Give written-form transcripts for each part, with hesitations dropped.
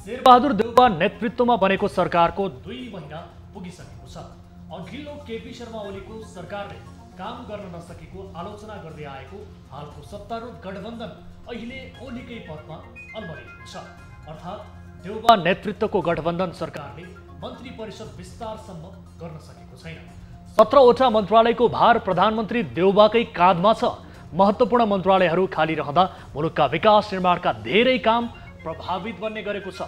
शेरबहादुर देउवा नेतृत्वमा बनेको सरकारको 2 महिना पुगिसकेको छ। अघिल्लो केपी शर्मा ओलीको सरकारले काम गर्न नसकेको आलोचना गर्दै आएको हालको सत्तारूढ गठबन्धन अहिले ओलीकै पदमा अल्मलिएको छ। अर्थात् देउवा नेतृत्वको गठबन्धन सरकारले मन्त्री परिषद विस्तारसम्म गर्न सकेको छैन। 17वटा मन्त्रालयको भार प्रधानमन्त्री देउवाकै काँधमा छ। महत्त्वपूर्ण मन्त्रालयहरू खाली रहँदा मुलुकका विकास निर्माणका धेरै काम प्रभावित बन्ने गरेको छ।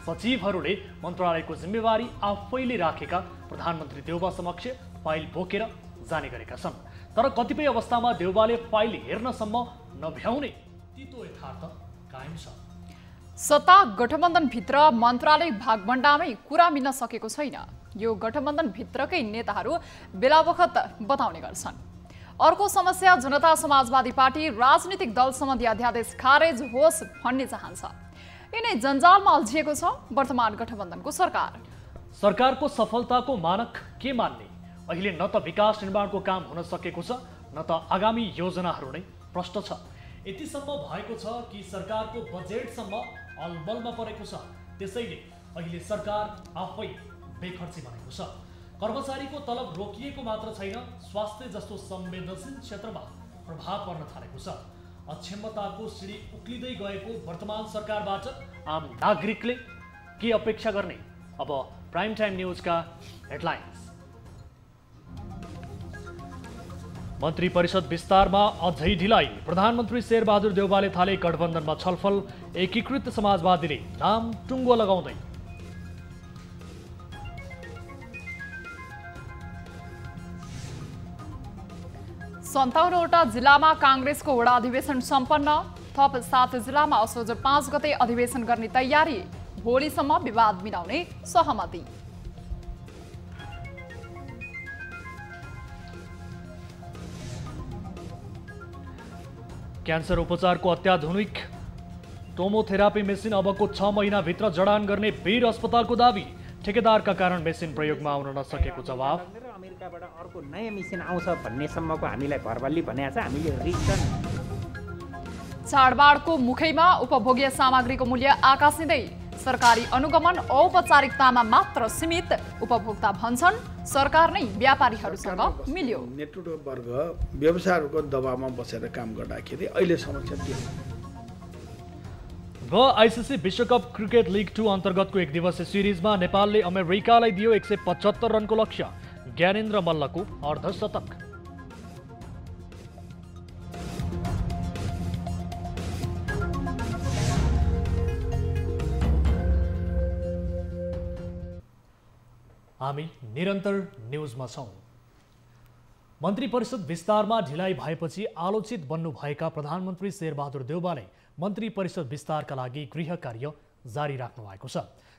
सचिवहरूले मन्त्रालयको जिम्मेवारी आफैले राखेका प्रधानमन्त्री देउवा समक्ष फाइल बोकेर जाने गरेका छन्। तर कतिपय अवस्थामा देउवाले फाइल हेर्नसम्म नभ्याउने तीतो यथार्थ कायम छ। सत्ता गठबन्धनभित्र मन्त्रालय भागभण्डामै कुरा मिल्न सकेको छैन। यो गठबन्धनभित्रकै नेताहरू बेलाबखत बताउने गर्छन्। अर्को समस्या जनता समाजवादी पार्टी राजनीतिक दल सम्बन्धी अध्यादेश खारेज होस् भन्ने चाहन्छ। यिनै जन्जालमा अल्झिएको छ वर्तमान गठबन्धनको सरकार। सरकारको सफलताको मानक के मान्ने? अहिले न त विकास निर्माणको काम हुन सकेको छ, न त आगामी योजनाहरू नै प्रष्ट छ। यतिसम्म भएको छ कि सरकारको बजेटसम्म अलबलमा परेको छ। त्यसैले अहिले सरकार आफै बेखर्ची बनेको छ। कर्मचारीको तलब रोकिएको मात्र छैन, स्वास्थ्य जस्तो संवेदनशील क्षेत्रमा प्रभाव पर्न थालेको छ। अक्षमताको सिडी उक्लिँदै गएको वर्तमान सरकारबाट आम नागरिकले के अपेक्षा गर्ने? अब प्राइम टाइम न्यूजका हेडलाइन्स। मन्त्री परिषद विस्तारमा अझै ढिलाइ। प्रधानमन्त्री शेरबहादुर देउवाले थाले गठबन्धनमा छलफल। एकीकृत समाजवादीले नाम टुङ्गो लगाउँदै। सन्ताउन्नवटा जिल्लामा काङ्ग्रेसको वडा अधिवेशन सम्पन्न। थप 7 जिल्लामा असोज 5 गते अधिवेशन गर्ने तयारी। भोलिसम्म विवाद मिलाउने सहमति। क्यान्सर उपचारको अत्याधुनिक टोमोथेरापी मेसिन अबको 6 महिनाभित्र जडान गर्ने वीर अस्पतालको दावी। ठेकेदारका कारण मेसिन प्रयोगमा आउन नसकेको जवाफ। अमेरिकाबाट अर्को नयाँ मेसिन आउँछ भन्नेसम्मको हामीलाई भरबल्ली भनेको छ। हामीले रिटर्न चाडबाडको मुखैमा उपभोग्य सामग्रीको मूल्य आकाशिँदै। सरकारी अनुगमन औपचारिकतामा मात्र सीमित। उपभोक्ता भन्छन् सरकार नै व्यापारीहरूसँग मिल्यो। नेतृत्व वर्ग व्यवसायहरूको दबावमा बसेर काम गर्दाखेरि अहिले समस्या के हो? आइसिसी विश्वकप क्रिकेट लिग 2 अन्तर्गतको एक दिवसीय सिरिजमा नेपालले अमेरिकालाई दियो 175 रनको लक्ष्य। ज्ञानेन्द्र मल्लको अर्धशतक। हामी निरन्तर न्युजमा छौं। मन्त्री परिषद विस्तारमा ढिलाइ भएपछि आलोचित बन्नुभएका प्रधानमन्त्री शेरबहादुर देउवाले मन्त्री परिषद विस्तारका लागि गृह कार्य जारी राख्नु भएको छ।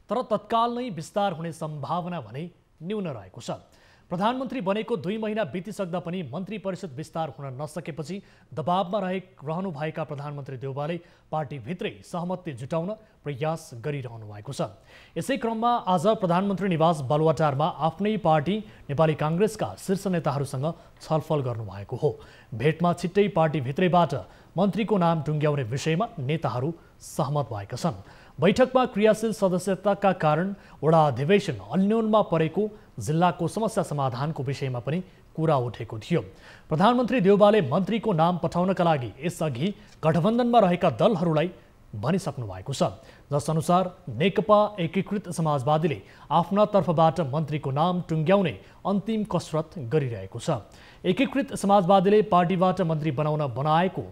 तर तत्काल नै विस्तार हुने सम्भावना भने न्यून रहेको छ। प्रधानमन्त्री बनेको 2 महिना बितिसक्दा पनि मन्त्री परिषद विस्तार हुन नसकेपछि दबावमा रहनुभएका प्रधानमन्त्री देउवाले पार्टीभित्रै सहमति जुटाउन प्रयास गरिरहनु भएको छ। यसै क्रममा आज प्रधानमन्त्री निवास बालुवाटारमा आफ्नै पार्टी नेपाली काङ्ग्रेसका शीर्ष नेताहरूसँग छलफल गर्नुभएको हो। भेटमा छिट्टै पार्टीभित्रैबाट मन्त्रीको नाम टुङ्ग्याउने विषयमा नेताहरू सहमत भएका छन्। बैठकमा क्रियाशील सदस्यताका कारण वडा अधिवेशन अन्योनमा परेको जिल्लाको समस्या समाधानको विषयमा पनि कुरा उठेको थियो। प्रधानमन्त्री देउवाले मन्त्रीको नाम पठाउनका लागि यसअघि गठबन्धनमा रहेका दलहरूलाई भनिसक्नु भएको छ, जसअनुसार नेकपा एकीकृत समाजवादीले आफ्ना तर्फबाट मन्त्रीको नाम टुङ्ग्याउने अन्तिम कसरत गरिरहेको छ। एकीकृत समाजवादीले पार्टीबाट मन्त्री बनाएको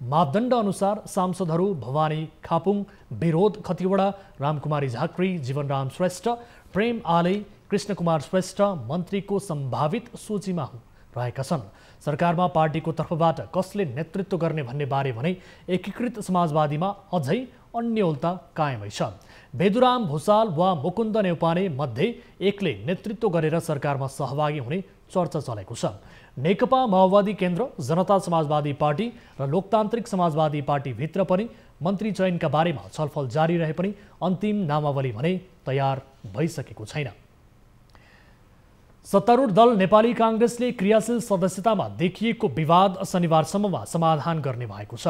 मापदण्ड अनुसार सांसदहरू भवानी खापुङ, विरोध खतिवडा, रामकुमारी झाँक्री, जीवनराम श्रेष्ठ, प्रेम आले, कृष्णकुमार श्रेष्ठ मन्त्रीको सम्भावित सूचीमा रहेका छन्। सरकारमा पार्टीको तर्फबाट कसले नेतृत्व गर्ने भन्ने बारे भने एकीकृत समाजवादीमा अझै अन्यलता कायमै छ। भेदुराम भुसाल वा मुकुन्द नेउपाने मध्ये एकले नेतृत्व गरेर सरकारमा सहभागी हुने चर्चा चलेको छ। नेकपा माओवादी केन्द्र, जनता समाजवादी पार्टी र लोकतान्त्रिक समाजवादी पार्टीभित्र पनि मन्त्री चयनका बारेमा छलफल जारी रहे पनि अन्तिम नामावली भने तयार भइसकेको छैन। सत्तारूढ दल नेपाली काङ्ग्रेसले क्रियाशील सदस्यतामा देखिएको विवाद शनिबारसम्ममा समाधान गर्ने भएको छ।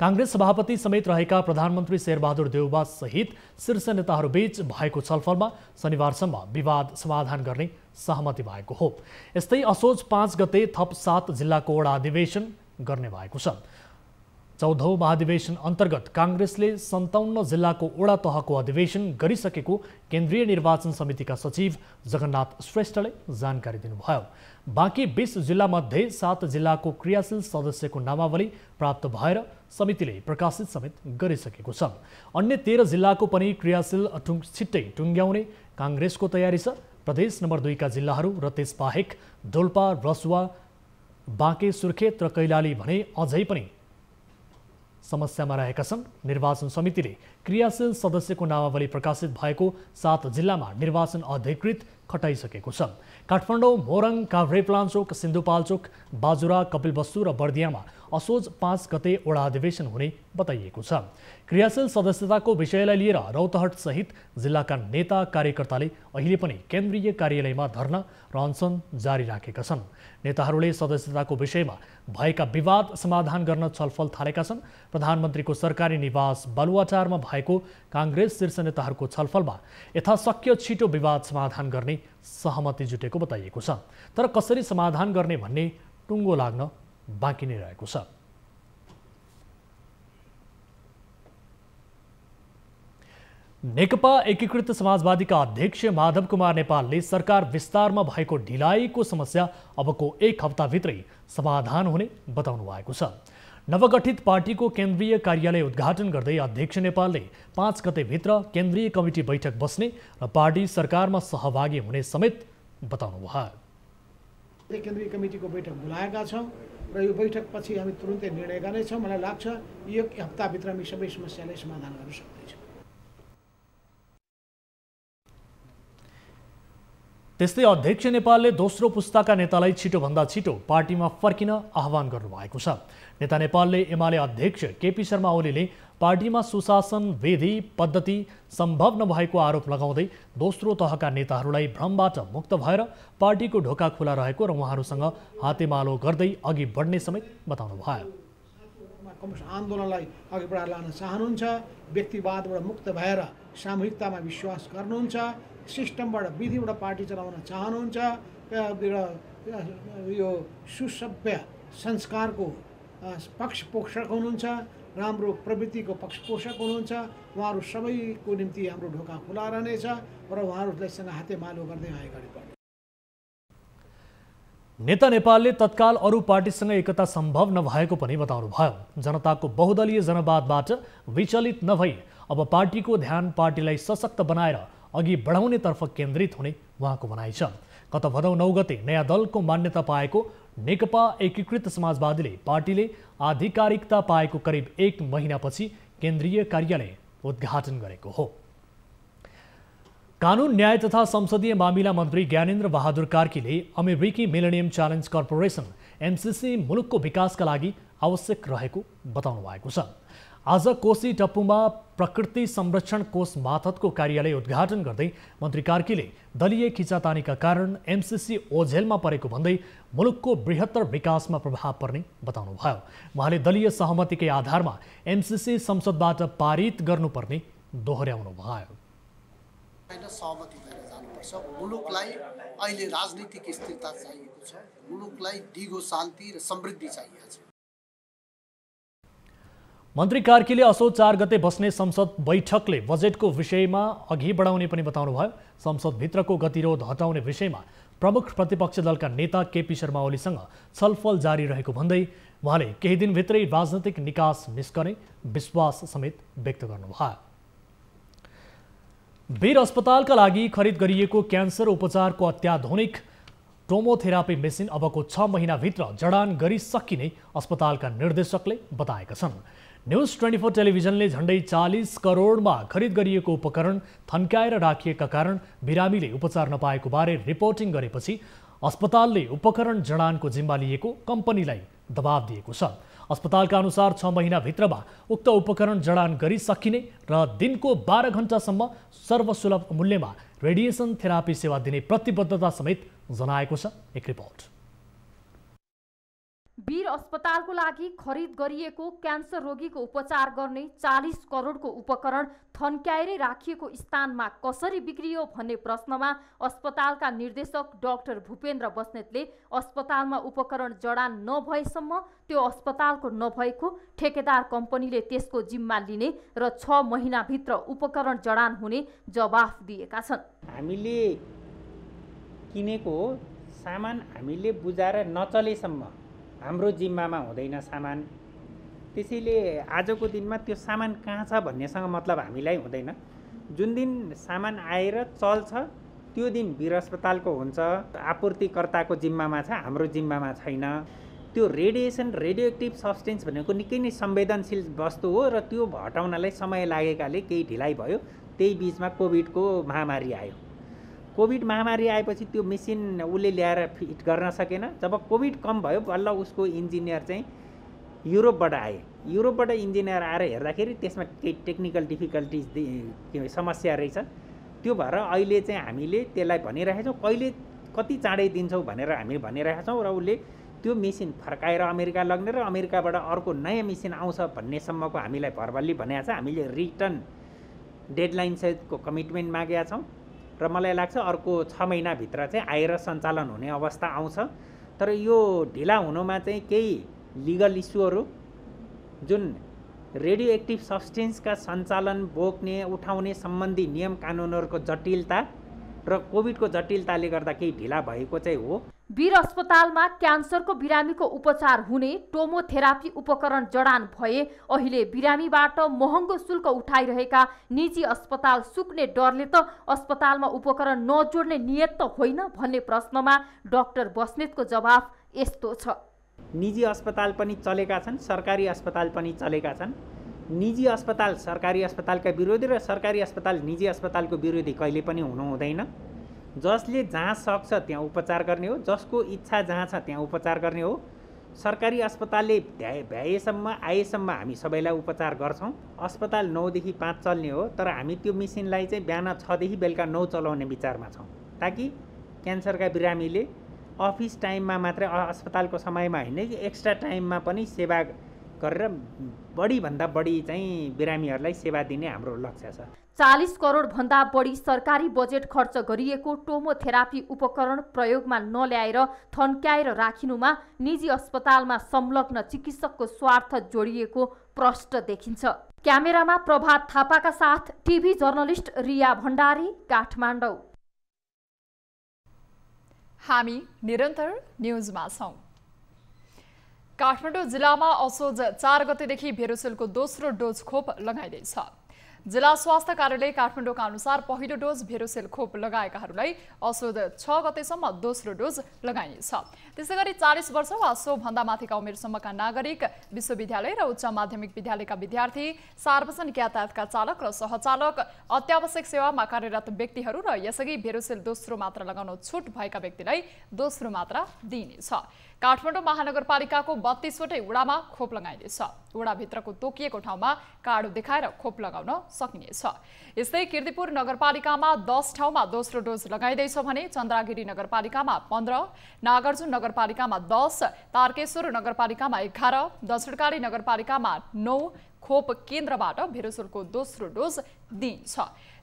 काङ्ग्रेस सभापति समेत रहेका प्रधानमन्त्री शेरबहादुर देउबा सहित शीर्ष नेताहरूबीच भएको छलफलमा शनिबारसम्म विवाद समाधान गर्ने सहमति भएको हो। यस्तै असोज 5 गते थप 7 जिल्लाको वडा अधिवेशन गर्ने भएको छ। 14औं महाधिवेशन अन्तर्गत काङ्ग्रेसले 57 जिल्लाको वडा तहको अधिवेशन गरिसकेको केन्द्रीय निर्वाचन समितिका सचिव जगन्नाथ श्रेष्ठले जानकारी दिनुभयो। बाँकी 20 जिल्लामध्ये 7 जिल्लाको क्रियाशील सदस्यको नामावली प्राप्त भएर समितिले प्रकाशित समेत गरिसकेको छ। अन्य 13 जिल्लाको पनि क्रियाशील छिट्टै टुङ्ग्याउने काङ्ग्रेसको तयारी छ। प्रदेश नम्बर 2 का जिल्लाहरू र त्यसबाहेक डोल्पा, रसुवा, बाँके, सुर्खेत र कैलाली भने अझै पनि समस्यामा रहेका छन्। निर्वाचन समितिले क्रियाशील सदस्यको नामावली प्रकाशित भएको 7 जिल्लामा निर्वाचन अधिकृत खटाइसकेको छ। काठमाडौँ, मोरङ, काभ्रेपलाञ्चोक, सिन्धुपाल्चोक, बाजुरा, कपिलवस्तु र बर्दियामा असोज 5 गते वडा अधिवेशन हुने बताइएको छ। क्रियाशील सदस्यताको विषयलाई लिएर रौतहट सहित जिल्लाका नेता कार्यकर्ताले अहिले पनि केन्द्रीय कार्यालयमा धरना र अनसन जारी राखेका छन्। नेताहरूले सदस्यताको विषयमा भएका विवाद समाधान गर्न छलफल थालेका छन्। प्रधानमन्त्रीको सरकारी निवास बालुवाटारमा भएको काङ्ग्रेस शीर्ष नेताहरूको छलफलमा यथाशक्य छिटो विवाद समाधान गर्ने सहमति जुटेको बताइएको छ। तर कसरी समाधान गर्ने भन्ने टुङ्गो लाग्न बाँकी नै रहेको छ। नेकपा एकीकृत समाजवादीका अध्यक्ष माधव कुमार नेपालले सरकार विस्तारमा भएको ढिलाइको समस्या अबको 1 हप्ताभित्रै समाधान हुने बताउनु भएको छ। नवगठित पार्टीको केन्द्रीय कार्यालय उद्घाटन गर्दै अध्यक्ष नेपालले 5 गतेभित्र केन्द्रीय कमिटी बैठक बस्ने र पार्टी सरकारमा सहभागी हुने समेत बताउनु भयो। केन्द्रीय कमिटीको बैठक बोलाएका छौँ र यो बैठक पछि हामी तुरुन्तै निर्णय गर्नेछौँ। मलाई लाग्छ यो 1 हप्ताभित्र हामी सबै समस्यालाई समाधान गर्न सक्दैछौँ। त्यस्तै अध्यक्ष नेपालले दोस्रो पुस्ताका नेतालाई छिटोभन्दा छिटो पार्टीमा फर्किन आह्वान गर्नुभएको छ। नेता नेपालले एमाले अध्यक्ष केपी शर्मा ओलीले पार्टीमा सुशासन विधि पद्धति सम्भव नभएको आरोप लगाउँदै दोस्रो तहका नेताहरूलाई भ्रमबाट मुक्त भएर पार्टीको ढोका खुला रहेको र उहाँहरूसँग हातेमालो गर्दै अघि बढ्ने समेत बताउनु भयो। आन्दोलनलाई अघि बढाएर लान चाहनुहुन्छ, व्यक्तिवादबाट मुक्त भएर सामूहिकतामा विश्वास गर्नुहुन्छ, सिस्टमबाट विधिबाट पार्टी चलाउन चाहनुहुन्छ, यो सुसभ्य संस्कारको पक्षपोषक हुनुहुन्छ, राम्रो प्रवृत्तिको पक्षपोषक हुनुहुन्छ। उहाँहरू सबैको निम्ति हाम्रो ढोका खुला रहनेछ र उहाँहरूसँग हातेमालो गर्दै अगाडि बढ्ने। नेता नेपालले तत्काल अरू पार्टीसँग एकता सम्भव नभएको पनि बताउनुभयो। जनताको बहुदलीय जनवादबाट विचलित नभई अब पार्टीको ध्यान पार्टीलाई सशक्त बनाएर अघि बढाउनेतर्फ केन्द्रित हुने उहाँको भनाइ छ। गत भदौ 9 गते नयाँ दलको मान्यता पाएको नेकपा एकीकृत समाजवादीले पार्टीले आधिकारिकता पाएको करिब 1 महिनापछि केन्द्रीय कार्यालय उद्घाटन गरेको हो। कानुन, न्याय तथा संसदीय मामिला मन्त्री ज्ञानेन्द्र बहादुर कार्कीले अमेरिकी मिलेनियम च्यालेन्ज कर्पोरेसन एमसीसी मुलुकको विकासका लागि आवश्यक रहेको बताउनु भएको छ। आज कोशी टप्पुमा प्रकृति संरक्षण कोष मातहतको कार्यालय उद्घाटन गर्दै मन्त्री कार्कीले दलीय खिचातानीका कारण एमसीसी ओझेलमा परेको भन्दै मुलुकको बृहत्तर विकासमा प्रभाव पर्ने बताउनुभयो। उहाँले दलीय सहमतिकै आधारमा एमसीसी संसदबाट पारित गर्नुपर्ने दोहोर्याउनु भयो। सहमति भएर जानुपर्छ। मुलुकलाई अहिले राजनीतिक स्थिरता चाहिएको छ, मुलुकलाई दिगो शान्ति र समृद्धि चाहिएको छ। मन्त्री कार्कीले असोज 4 गते बस्ने संसद बैठकले बजेटको विषयमा अघि बढाउने पनि बताउनुभयो। संसदभित्रको गतिरोध हटाउने विषयमा प्रमुख प्रतिपक्ष दलका नेता केपी शर्मा ओलीसँग छलफल जारी रहेको भन्दै उहाँले केही दिनभित्रै राजनैतिक निकास निस्कने विश्वास समेत व्यक्त गर्नुभयो। वीर अस्पतालका लागि खरिद गरिएको क्यान्सर उपचारको अत्याधुनिक टोमोथेरापी मेसिन अबको 6 महिनाभित्र जडान गरिसकिने अस्पतालका निर्देशकले बताएका छन्। न्युज 24 टेलिभिजनले झण्डै 40 करोडमा खरिद गरिएको उपकरण थन्क्याएर राखिएका कारण बिरामीले उपचार नपाएको बारे रिपोर्टिङ गरेपछि अस्पतालले उपकरण जडानको जिम्मा लिएको कम्पनीलाई दबाब दिएको छ। अस्पतालका अनुसार 6 महिनाभित्रमा उक्त उपकरण जडान गरिसकिने र दिनको 12 घण्टासम्म सर्वसुलभ मूल्यमा रेडिएसन थेरापी सेवा दिने प्रतिबद्धता समेत जनाएको छ। एक रिपोर्ट। वीर अस्पतालको लागि खरिद गरिएको क्यान्सर रोगीको उपचार गर्ने 40 करोडको उपकरण थन्क्याएरै राखिएको स्थानमा कसरी बिग्रियो भन्ने प्रश्नमा अस्पतालका निर्देशक डाक्टर भूपेन्द्र बस्नेतले अस्पतालमा उपकरण जडान नभएसम्म त्यो अस्पतालको नभएको, ठेकेदार कम्पनीले त्यसको जिम्मा लिने र 6 महिनाभित्र उपकरण जडान हुने जवाफ दिएका छन्। हामीले किनेको सामान हामीले बुझाएर नचलेसम्म हाम्रो जिम्मामा हुँदैन सामान। त्यसैले आजको दिनमा त्यो सामान कहाँ छ भन्नेसँग मतलब हामीलाई हुँदैन। जुन दिन सामान आएर चल्छ त्यो दिन वीर अस्पतालको हुन्छ, आपूर्तिकर्ताको जिम्मामा छ, हाम्रो जिम्मामा छैन। त्यो रेडिएसन रेडियोएक्टिभ सब्सटेन्स भनेको निकै नै संवेदनशील वस्तु हो र त्यो हटाउनलाई समय लागेकाले केही ढिलाइ भयो। त्यही बिचमा कोभिडको महामारी आयो। कोभिड महामारी आएपछि त्यो मेसिन उसले ल्याएर फिट गर्न सकेन। जब कोभिड कम भयो बल्ल उसको इन्जिनियर चाहिँ युरोपबाट आए। युरोपबाट इन्जिनियर आएर हेर्दाखेरि त्यसमा केही टेक्निकल डिफिकल्टिज समस्या रहेछ। त्यो भएर अहिले चाहिँ हामीले त्यसलाई भनिरहेका छौँ कहिले कति चाँडै दिन्छौँ भनेर हामी भनिरहेका छौँ र उसले त्यो मेसिन फर्काएर अमेरिका लग्ने र अमेरिकाबाट अर्को नयाँ मेसिन आउँछ भन्नेसम्मको हामीलाई भरबल्ली भनेको छ। हामीले रिटर्न डेडलाइन सहितको कमिटमेन्ट मागेका छौँ र मलाई लाग्छ अर्को 6 महिनाभित्र चाहिँ आएर सञ्चालन हुने अवस्था आउँछ। तर यो ढिला हुनुमा चाहिँ केही लिगल इस्युहरू, जुन रेडियो एक्टिभ सब्सटेन्सका सञ्चालन बोक्ने उठाउने सम्बन्धी नियम कानुनहरूको जटिलता र कोभिडको जटिलताले गर्दा केही ढिला भएको चाहिँ हो। वीर अस्पतालमा क्यान्सरको बिरामीको उपचार हुने टोमोथेरापी उपकरण जडान भए अहिले बिरामीबाट महँगो शुल्क उठाइरहेका निजी अस्पताल सुक्ने डरले त अस्पतालमा उपकरण नजोड्ने नियत त होइन भन्ने प्रश्नमा डाक्टर बस्नेतको जवाफ यस्तो छ। निजी अस्पताल पनि चलेका छन्, सरकारी अस्पताल पनि चलेका छन्। निजी अस्पताल सरकारी अस्पतालका विरोधी र सरकारी अस्पताल निजी अस्पतालको विरोधी कहिले पनि हुनु हुँदैन। जसले जहाँ सक्छ त्यहाँ उपचार गर्ने हो, जसको इच्छा जहाँ छ त्यहाँ उपचार गर्ने हो। सरकारी अस्पतालले भ्याएसम्म आएसम्म हामी सबैलाई उपचार गर्छौँ। अस्पताल 9 देखि 5 चल्ने हो, तर हामी त्यो मेसिनलाई चाहिँ बिहान 6 देखि बेलुका 9 चलाउने विचारमा छौँ, ताकि क्यान्सरका बिरामीले अफिस टाइममा मात्रै अस्पतालको समयमा होइन कि एक्स्ट्रा टाइममा पनि सेवा गरेर बढीभन्दा बढी चाहिँ बिरामीहरूलाई सेवा दिने हाम्रो लक्ष्य छ। 40 करोड भन्दा बढी सरकारी बजेट खर्च गरिएको टोमोथेरापी उपकरण प्रयोगमा नल्याएर थन्क्याएर राखिनुमा निजी अस्पतालमा संलग्न चिकित्सकको स्वार्थ जोडिएको प्रष्ट देखिन्छ। क्यामेरामा प्रभात थापाका साथ टिभी जर्नलिस्ट रिया भण्डारी, काठमाडौँ। हामी निरन्तर न्युजमा छौं। काठमाडौँ जिल्लामा असोज 4 गतेदेखि भेरोसेलको दोस्रो डोज खोप लगाइँदैछ। जिल्ला स्वास्थ्य कार्यालय काठमाडौँका अनुसार पहिलो डोज भेरोसेल खोप लगाएकाहरूलाई असोज 6 गतेसम्म दोस्रो डोज लगाइनेछ। त्यसैगरी 40 वर्ष वा सोभन्दा माथिका उमेरसम्मका नागरिक, विश्वविद्यालय र उच्च माध्यमिक विद्यालयका विद्यार्थी, सार्वजनिक यातायातका चालक र सहचालक, अत्यावश्यक सेवामा कार्यरत व्यक्तिहरू र यसअघि भेरोसेल दोस्रो मात्रा लगाउन छुट भएका व्यक्तिलाई दोस्रो मात्रा दिइनेछ। काठमाडौँ महानगरपालिकाको 32 वटै वडामा खोप लगाइनेछ। वडाभित्रको तोकिएको ठाउँमा कार्ड देखाएर खोप लगाउन सकिनेछ। यस्तै कीर्तिपुर नगरपालिकामा 10 ठाउँमा दोस्रो डोज लगाइँदैछ भने चन्द्रागिरी नगरपालिकामा 15, नागार्जुन नगरपालिकामा 10, तारकेश्वर नगरपालिकामा 11, दक्षिणकाली नगरपालिकामा 9 खोप केन्द्रबाट भेरोसेलको दोस्रो डोज दिइन्छ।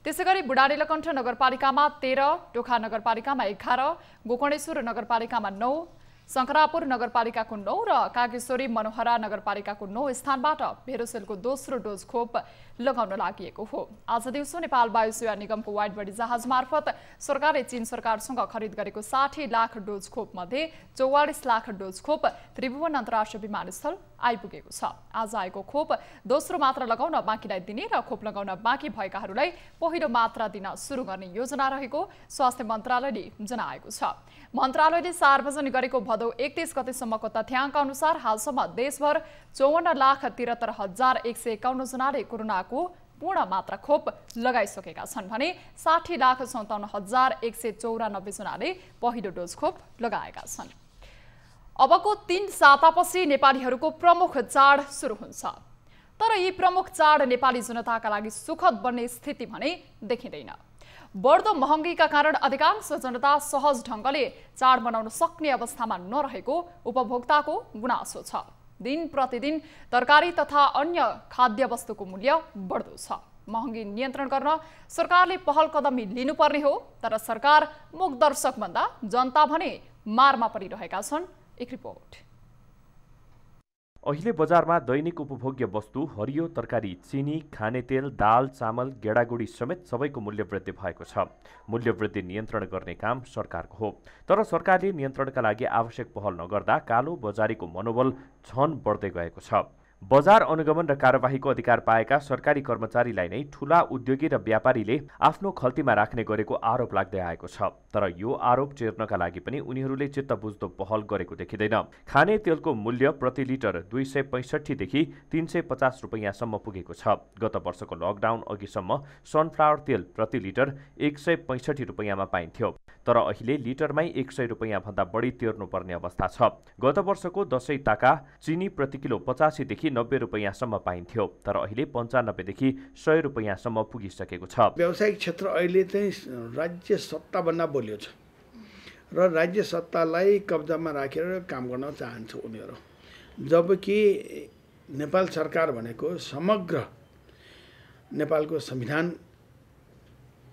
त्यसैगरी बुढानीलकण्ठ नगरपालिकामा 13, टोखा नगरपालिकामा 11, गोकर्णेश्वर नगरपालिकामा 9, शंकरापुर नगरपालिकाको 9 र कागेश्वरी मनोहरा नगरपालिकाको 9 स्थानबाट भेरोसेलको दोस्रो डोज खोप लगाउन लागिएको हो। आज दिउँसो नेपाल वायु सेवा निगमको वाइड बडी जहाज मार्फत सरकारले चीन सरकारसँग खरिद गरेको 60 लाख डोज खोप मध्ये 44 लाख डोज खोप त्रिभुवन अन्तर्राष्ट्रिय विमानस्थल आइपुगेको छ। आज आएको खोप दोस्रो मात्रा लगाउन बाँकीलाई दिने र खोप लगाउन बाँकी भएकाहरूलाई पहिलो मात्रा दिन सुरु गर्ने योजना रहेको स्वास्थ्य मन्त्रालयले जनाएको छ। मन्त्रालयले सार्वजनिक गरेको भदौ 31 गतेसम्मको तथ्याङ्क अनुसार हालसम्म देशभर 54,73,151 जनाले कोरोनाको पूर्ण मात्रा खोप लगाइसकेका छन् भने 60,57,194 जनाले पहिलो डोज खोप लगाएका छन्। अबको 3 सातापछि नेपालीहरूको प्रमुख चाड सुरु हुन्छ। तर यी प्रमुख चाड नेपाली जनताका लागि सुखद बन्ने स्थिति भने देखिँदैन। बढ्दो महँगीका कारण अधिकांश जनता सहज ढङ्गले चाड मनाउन सक्ने अवस्थामा नरहेको उपभोक्ताको गुनासो छ। दिन प्रतिदिन तरकारी तथा अन्य खाद्य वस्तुको मूल्य बढ्दो छ। महँगी नियन्त्रण गर्न सरकारले पहल कदमी लिनुपर्ने हो, तर सरकार मूकदर्शक भन्दा जनता भने मारमा परिरहेका छन्। एक रिपोर्ट। अहिले बजारमा दैनिक उपभोग्य वस्तु, हरियो तरकारी, चिनी, खाने तेल, दाल, चामल, गेडागुडी समेत सबैको मूल्य वृद्धि भएको छ। मूल्य वृद्धि नियन्त्रण गर्ने काम सरकारको हो, तर सरकारले नियन्त्रणका लागि आवश्यक पहल नगर्दा कालो बजारीको मनोबल झन बढ्दै गएको छ। बजार अनुगमन र कार्यवाहीको अधिकार पाएका सरकारी कर्मचारीलाई नै ठूला उद्योगी र व्यापारीले आफ्नो खल्तीमा राख्ने गरेको आरोप लाग्दै आएको छ। तर यो आरोप चेर्नका लागि पनि उनीहरूले चित्त बुझ्दो पहल गरेको देखिँदैन। खाने तेलको मूल्य प्रति लिटर 265 देखि 350 रुपैयाँसम्म पुगेको छ। गत वर्षको लकडाउन अघिसम्म सनफ्लावर तेल प्रति लिटर 165 रुपैयाँमा पाइन्थ्यो, तर अहिले लिटरमै 100 रुपैयाँ भन्दा बढी तिर्नुपर्ने अवस्था छ। गत वर्षको दशैं ताका चिनी प्रति किलो 85 देखि 90 रुपैयाँसम्म पाइन्थ्यो, तर अहिले 95 देखि 100 रुपैयाँसम्म पुगिसकेको छ। व्यावसायिक क्षेत्र अहिले चाहिँ राज्य सत्ताभन्दा बलियो छ र राज्य सत्तालाई कब्जामा राखेर काम गर्न चाहन्छ उनीहरू, जबकि नेपाल सरकार भनेको समग्र नेपालको संविधान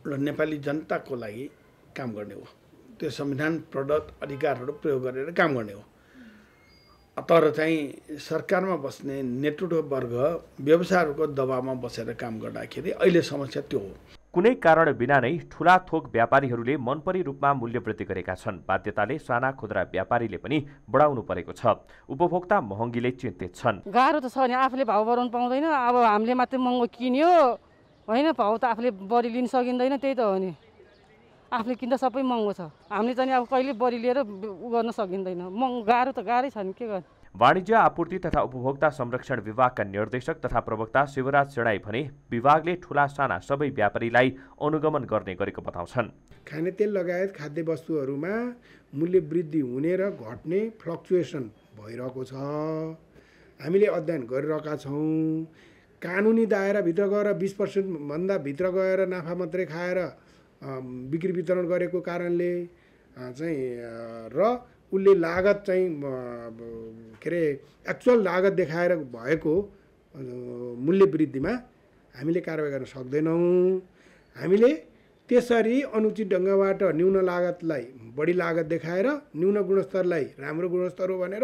र नेपाली जनताको लागि काम गर्ने हो। त्यो संविधान प्रदत्त अधिकारहरू प्रयोग गरेर काम गर्ने हो। तर चाहिँ सरकारमा बस्ने नेतृत्व वर्ग व्यवसायहरूको दबावमा बसेर काम गर्दाखेरि अहिले समस्या त्यो हो। कुनै कारण बिना नै ठूला थोक व्यापारीहरूले मनपरी रूपमा मूल्य वृद्धि गरेका छन्। बाध्यताले साना खुद्रा व्यापारीले पनि बढाउनु परेको छ। उपभोक्ता महँगीले चिन्तित छन्। गाह्रो त छ नि, आफूले भाउ बढाउनु पाउँदैन। अब हामीले मात्रै महँगो किन्यो होइन, भाउ त आफूले बढी लिन सकिँदैन। त्यही त हो नि, आफूले किन्दा सबै महँगो छ। हामीले चाहिँ अब कहिले बढी लिएर उ गर्न सकिँदैन। गाह्रो त गाह्रै छ नि, के गर्ने। वाणिज्य आपूर्ति तथा उपभोक्ता संरक्षण विभागका निर्देशक तथा प्रवक्ता शिवराज सेडाई भने विभागले ठूला साना सबै व्यापारीलाई अनुगमन गर्ने गरेको बताउँछन्। खाने तेल लगायत खाद्य वस्तुहरूमा मूल्य वृद्धि हुने र घट्ने फ्लक्चुएसन भइरहेको छ। हामीले अध्ययन गरिरहेका छौँ। कानुनी दायराभित्र गएर 20% भन्दा भित्र गएर नाफा मात्रै खाएर बिक्री वितरण गरेको कारणले चाहिँ र उसले लागत चाहिँ के अरे एक्चुअल लागत देखाएर भएको मूल्य वृद्धिमा हामीले कारबाही गर्न सक्दैनौँ। हामीले त्यसरी अनुचित ढङ्गबाट न्यून लागतलाई बढी लागत देखाएर न्यून गुणस्तरलाई राम्रो गुणस्तर हो भनेर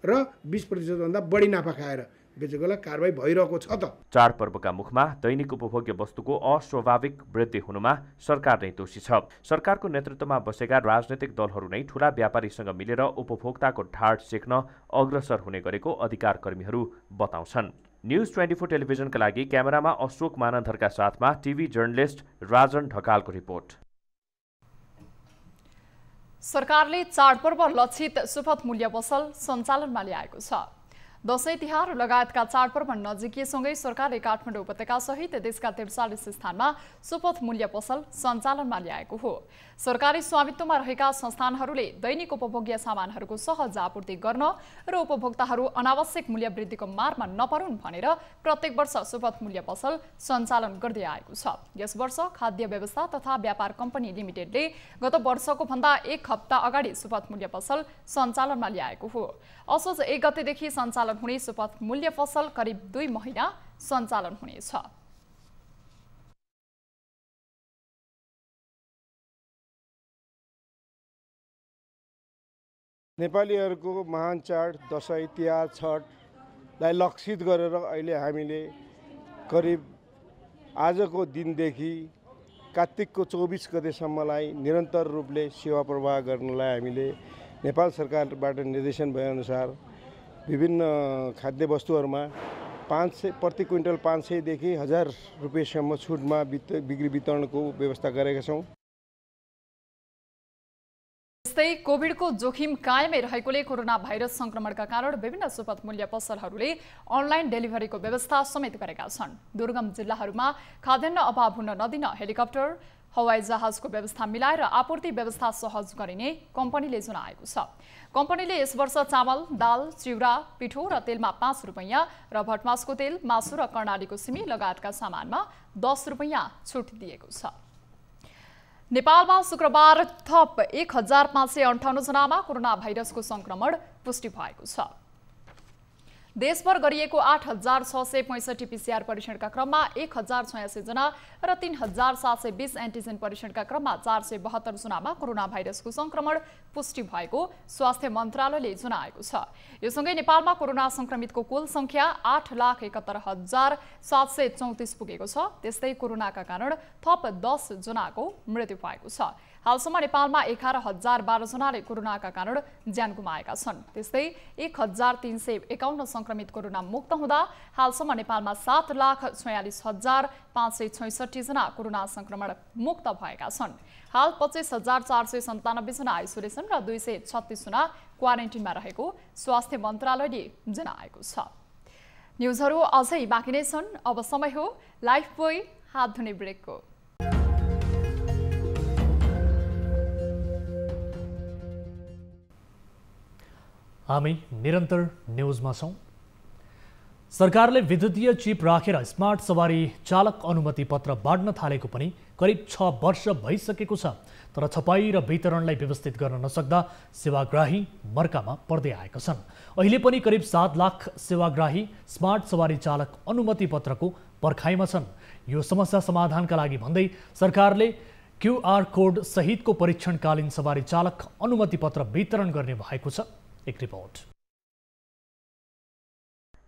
र 20% भन्दा बढी नाफा खाएर बेचेकोलाई कारबाही भइरहेको छ त। चाडपर्वका मुखमा दैनिक उपभोग्य वस्तुको अस्वाभाविक वृद्धि हुनुमा सरकार नै दोषी छ। सरकारको नेतृत्वमा बसेका राजनैतिक दलहरू नै ठूला व्यापारीसँग मिलेर उपभोक्ताको ढाड सेक्न अग्रसर हुने गरेको अधिकार कर्मीहरू बताउँछन्। न्यूज 24 टेलिभिजनका लागि क्यामेरामा अशोक मानन्धरका साथमा टिभी जर्नलिस्ट राजन ढकालको रिपोर्ट। सरकारले चाडपर्व लक्षित सुपथ मूल्य पसल सञ्चालनमा ल्याएको छ। दशैं तिहार लगायतका चाडपर्व नजिकिएसँगै सरकारले काठमाडौँ उपत्यका सहित देशका 43 स्थानमा सुपथ मूल्य पसल सञ्चालनमा ल्याएको हो। सरकारी स्वामित्वमा रहेका संस्थानहरूले दैनिक उपभोग्य सामानहरूको सहज आपूर्ति गर्न र उपभोक्ताहरू अनावश्यक मूल्य वृद्धिको मारमा नपरुन् भनेर प्रत्येक वर्ष सुपथ मूल्य पसल सञ्चालन गर्दै आएको छ। यस वर्ष खाद्य व्यवस्था तथा व्यापार कम्पनी लिमिटेडले गत वर्षको भन्दा 1 हप्ता अगाडि सुपथ मूल्य पसल सञ्चालनमा ल्याएको हो। असोज 1 गतेदेखि सञ्चालन हुने सुपथ मूल्य पसल करिब 2 महिना सञ्चालन हुनेछ। नेपालीहरूको महान चाड दशैं तिहार छठलाई लक्षित गरेर अहिले हामीले करिब आजको दिनदेखि कार्तिकको 24 गतेसम्मलाई निरन्तर रूपले सेवा प्रवाह गर्नलाई हामीले नेपाल सरकारबाट निर्देशन भएअनुसार विभिन्न खाद्य वस्तुहरूमा 500 प्रति क्विन्टल 500 देखि 1000 रुपैयाँसम्म छुटमा बिक्री वितरणको व्यवस्था गरेका छौँ। त्यस्तै कोभिडको जोखिम कायमै रहेकोले कोरोना भाइरस संक्रमणका कारण विभिन्न सुपथ मूल्य पसलहरूले अनलाइन डेलिभरीको व्यवस्था समेत गरेका छन्। दुर्गम जिल्लाहरूमा खाद्यान्न अभाव हुन नदिन हेलिकप्टर हवाई जहाजको व्यवस्था मिलाएर आपूर्ति व्यवस्था सहज गरिने कम्पनीले जनाएको छ। कम्पनीले यस वर्ष चामल, दाल, चिउरा, पिठो र तेलमा 5 रुपैयाँ र भटमासको तेल, मासु र कर्णालीको सिमी लगायतका सामानमा 10 रुपैयाँ छुट दिएको छ। नेपालमा शुक्रबार थप 1558 जनामा कोरोना भाइरसको संक्रमण पुष्टि भएको छ। देशभर गरिएको 8665 पीसीआर परीक्षणका क्रममा 1086 जना र 3720 एन्टिजेन परीक्षणका क्रममा 472 जनामा कोरोना भाइरसको संक्रमण पुष्टि भएको स्वास्थ्य मन्त्रालयले जनाएको छ। यो सँगै नेपालमा कोरोना संक्रमितको कुल संख्या 8,71,734 पुगेको छ। त्यस्तै कोरोनाका कारण थप 10 जनाको मृत्यु भएको छ। हालसम्म नेपालमा 11,012 जनाले कोरोनाका कारण ज्यान गुमाएका छन्। त्यस्तै 1351 संक्रमित कोरोना मुक्त हुँदा हालसम्म नेपालमा 7,46,566 जना कोरोना संक्रमण मुक्त भएका छन्। हाल 25,497 जना आइसोलेसन र 236 जना क्वारेन्टिनमा रहेको स्वास्थ्य मन्त्रालयले जनाएको छ। न्युजहरू अझै बाँकी नै छन्। अब समय हो लाइफ बोय हात धुने ब्रेकको। हामी निरन्तर न्युजमा छौं। सरकारले विद्युतीय चिप राखेर स्मार्ट सवारी चालक अनुमति पत्र बाँड्न थालेको पनि करिब 6 वर्ष भइसकेको छ। तर छपाई र वितरणलाई व्यवस्थित गर्न नसक्दा सेवाग्राही मर्कामा पर्दै आएका छन्। अहिले पनि करिब 7 लाख सेवाग्राही स्मार्ट सवारी चालक अनुमति पत्रको पर्खाइमा छन्। यो समस्या समाधानका लागि भन्दै सरकारले QR कोड सहितको परीक्षणकालीन सवारी चालक अनुमति पत्र वितरण गर्ने भएको छ। एक रिपोर्ट।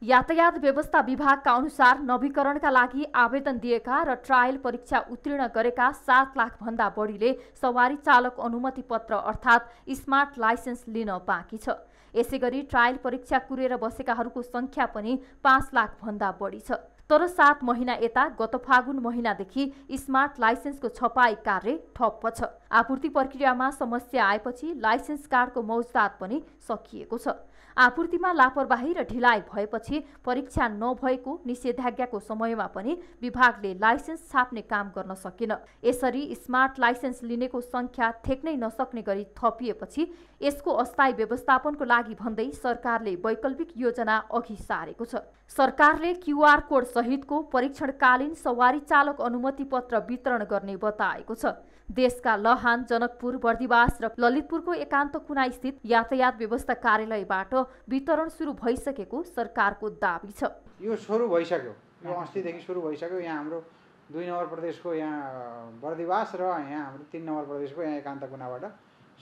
यातायात व्यवस्था विभागका अनुसार नवीकरणका लागि आवेदन दिएका र ट्रायल परीक्षा उत्तीर्ण गरेका 7 लाख भन्दा बढीले सवारी चालक अनुमति पत्र अर्थात् स्मार्ट लाइसेन्स लिन बाँकी छ। यसैगरी ट्रायल परीक्षा कुरेर बसेकाहरूको संख्या पनि 5 लाख भन्दा बढी छ। तर 7 महिना यता गत फागुन महिनादेखि स्मार्ट लाइसेन्सको छपाई कार्य ठप्प छ। आपूर्ति प्रक्रियामा समस्या आएपछि लाइसेन्स कार्डको मौजदात पनि सकिएको छ। आपूर्तिमा लापरवाही र ढिलाइ भएपछि परीक्षा नभएको निषेधाज्ञाको समयमा पनि विभागले लाइसेन्स छाप्ने काम गर्न सकेन। यसरी स्मार्ट लाइसेन्स लिनेको संख्या ठेक्नै नसक्ने गरी थपिएपछि यसको अस्थायी व्यवस्थापनको लागि भन्दै सरकारले वैकल्पिक योजना अघि सारेको छ। सरकारले QR कोड सहितको परीक्षणकालीन सवारी चालक अनुमति पत्र वितरण गर्ने बताएको छ। देशका लहान, जनकपुर, बर्दिवास र ललितपुरको एकान्त कुना स्थित यातायात व्यवस्था कार्यालयबाट वितरण सुरु भइसकेको सरकारको दाबी छ। यो सुरु भइसक्यो, यो अस्तिदेखि सुरु भइसक्यो। यहाँ हाम्रो 2 नम्बर प्रदेशको यहाँ बर्दिवास र यहाँ हाम्रो 3 नम्बर प्रदेशको यहाँ एकान्त कुनाबाट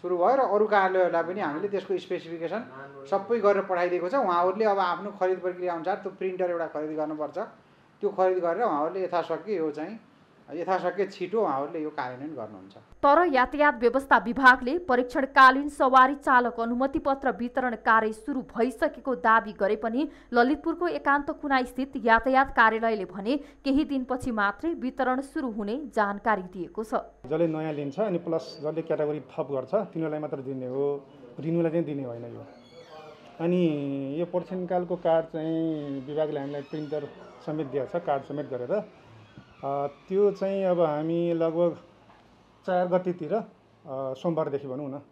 सुरु भयो र अरू कार्यालयहरूलाई पनि हामीले त्यसको स्पेसिफिकेसन सबै गरेर पठाइदिएको छ। उहाँहरूले अब आफ्नो खरिद प्रक्रिया अनुसार त्यो प्रिन्टर एउटा खरिद गर्नुपर्छ। त्यो खरिद गरेर उहाँहरूले यथाशक्य छिटो उहाँहरूले यो कार्यान्वयन गर्नुहुन्छ। तर यातायात व्यवस्था विभागले परीक्षणकालीन सवारी चालक अनुमति पत्र वितरण कार्य सुरु भइसकेको दाबी गरे पनि ललितपुरको एकान्त कुना स्थित यातायात कार्यालयले भने केही दिनपछि मात्रै वितरण सुरु हुने जानकारी दिएको छ। जसले नयाँ लिन्छ अनि प्लस जसले क्याटेगोरी थप गर्छ तिनीहरूलाई मात्र दिने हो, रिन्युलाई चाहिँ दिने होइन। यो अनि यो परीक्षणकालको कार्ड चाहिँ विभागले हामीलाई प्रिन्टर समेत दिएको छ, कार्ड समेत गरेर। त्यो चाहिँ अब हामी लगभग 4 गतितिर सोमबारदेखि भनौँ न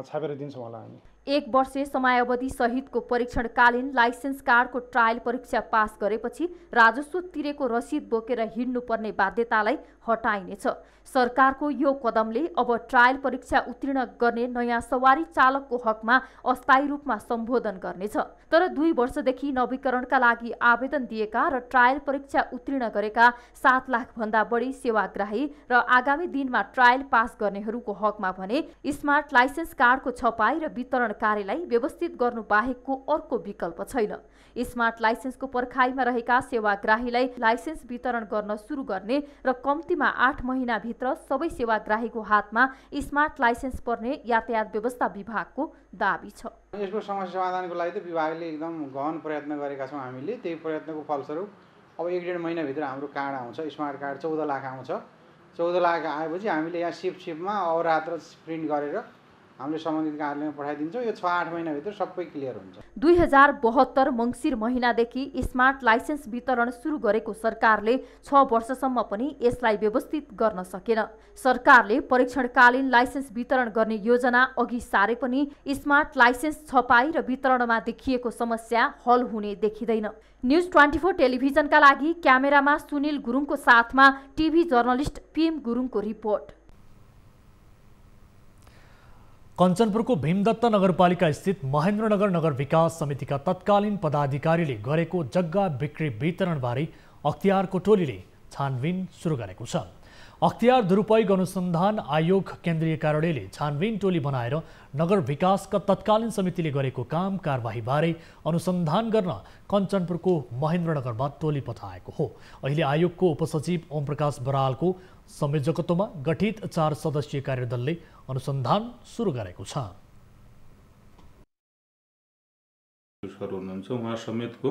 छापेर दिन्छौँ होला हामी। 1 वर्षे समयावधि सहितको परीक्षणकालीन लाइसेन्स कार्डको ट्रायल परीक्षा पास गरेपछि राजस्व तिरेको रसिद बोकेर हिँड्नुपर्ने बाध्यतालाई हटाइनेछ। सरकारको यो कदमले अब ट्रायल परीक्षा उत्तीर्ण गर्ने नयाँ सवारी चालकको हकमा अस्थायी रूपमा सम्बोधन गर्नेछ। तर 2 वर्षदेखि नवीकरणका लागि आवेदन दिएका र ट्रायल परीक्षा उत्तीर्ण गरेका 7 लाख भन्दा बढी सेवाग्राही र आगामी दिनमा ट्रायल पास गर्नेहरूको हकमा भने स्मार्ट लाइसेन्स कार्डको छपाई र वितरण वितरण कार्यलाई व्यवस्थित गर्नु बाहेकको अर्को विकल्प छैन। स्मार्ट लाइसेन्सको पर्खाइमा रहेका सेवाग्राहीलाई लाइसेन्स वितरण गर्न सुरु गर्ने र कम्तीमा 8 महिनाभित्र सबै सेवाग्राहीको हातमा स्मार्ट लाइसेन्स पर्ने यातायात व्यवस्था विभागको दाबी छ। यसको समस्या समाधानको लागि त विभागले एकदम गहन प्रयत्न गरेका छौँ हामीले। त्यही प्रयत्नको फलस्वरूप अब 1-1.5 महिनाभित्र हाम्रो कार्ड आउँछ, स्मार्ट कार्ड 14 लाख आउँछ। 14 लाख आएपछि हामीले यहाँ सिपमा अहोरात्र प्रिन्ट गरेर हामीले सम्बन्धित कार्यालयमा पठाइदिन्छौँ। यो 6-8 महिनाभित्र सबै क्लियर हुन्छ। 2072 मङ्सिर महिनादेखि स्मार्ट लाइसेन्स वितरण सुरु गरेको सरकारले 6 वर्षसम्म पनि यसलाई व्यवस्थित गर्न सकेन। सरकारले परीक्षणकालीन लाइसेन्स वितरण गर्ने योजना अघि सारे पनि स्मार्ट लाइसेन्स छपाई र वितरणमा देखिएको समस्या हल हुने देखिँदैन। न्युज 24 टेलिभिजनका लागि क्यामेरामा सुनिल गुरुङको साथमा टिभी जर्नलिस्ट पीएम गुरुङको रिपोर्ट। कञ्चनपुरको भीमदत्त नगरपालिका स्थित महेन्द्रनगर नगर विकास समितिका तत्कालीन पदाधिकारीले गरेको जग्गा बिक्री वितरणबारे अख्तियारको टोलीले छानबिन सुरु गरेको छ। अख्तियार दुरुपयोग अनुसन्धान आयोग केन्द्रीय कार्यालयले छानबिन टोली बनाएर नगर विकासका तत्कालीन समितिले गरेको काम कारबाहीबारे अनुसन्धान गर्न कञ्चनपुरको महेन्द्रनगरमा टोली पठाएको हो। अहिले आयोगको उपसचिव ओमप्रकाश बरालको संयोजकत्वमा गठित 4 सदस्यीय कार्यदलले अनुसन्धान सुरु गरेको छ। हुनुहुन्छ उहाँ समेतको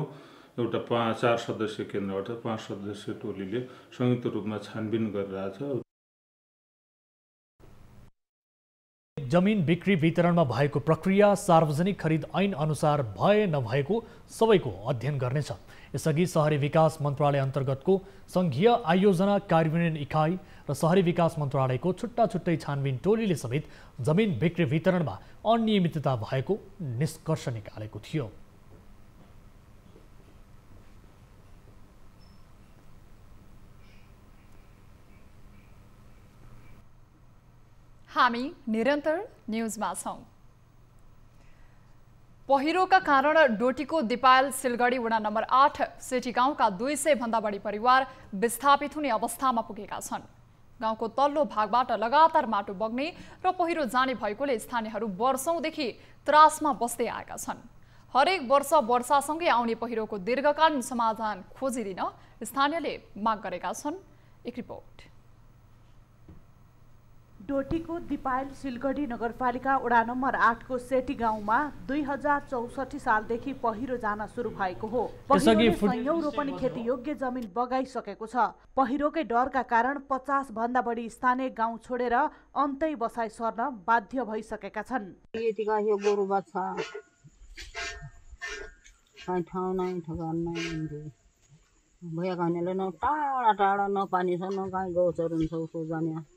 एउटा 4 सदस्यीय केन्द्रबाट 5 सदस्यीय टोलीले संयुक्त रूपमा छानबिन गरिरहेछ। जमिन बिक्री वितरणमा भएको प्रक्रिया सार्वजनिक खरिद ऐन अनुसार भए नभएको सबैको अध्ययन गर्नेछ। यसअघि शहरी विकास मन्त्रालय अन्तर्गतको संघीय आयोजना कार्यान्वयन इकाइ र शहरी विकास मन्त्रालयको छुट्टा छुट्टै छानबिन टोलीले समेत जमिन बिक्री वितरणमा अनियमितता भएको निष्कर्ष निकालेको थियो। हामी निरन्तर न्युजमा छौं। पहिरोका कारण डोटीको दिपायल सिलगढी वडा नम्बर 8 सेठी गाउँका 200 भन्दा बढी परिवार विस्थापित हुने अवस्थामा पुगेका छन्। गाउँको तल्लो भागबाट लगातार माटो बग्ने र पहिरो जाने भएकोले स्थानीयहरू वर्षौंदेखि त्रासमा बस्दै आएका छन्। हरेक वर्ष वर्षासँगै आउने पहिरोको दीर्घकालीन समाधान खोजिदिन स्थानीयले माग गरेका छन्। एक रिपोर्ट। डोटीको दिपायल सिलगढी नगरपालिका वडा नम्बर 8 को सेठी गाउँमा 2064 सालदेखि पहिरो जान सुरु भएको हो। पहिरोले संयौं रोपनी खेती योग्य जमिन बगाइसकेको छ। पहिरोकै डरका कारण 50 भन्दा बढी स्थानीय गाउँ छोडेर अन्तै बसाई सर्न बाध्य भइसकेका छन्। यतिका यो गोरु बाछा कहीँ ठाउँ नै ठगान नै भएका हुनेले न टाढा टाढा न पानी छ न कहीँ गौचर हुन्छ उसो जाने।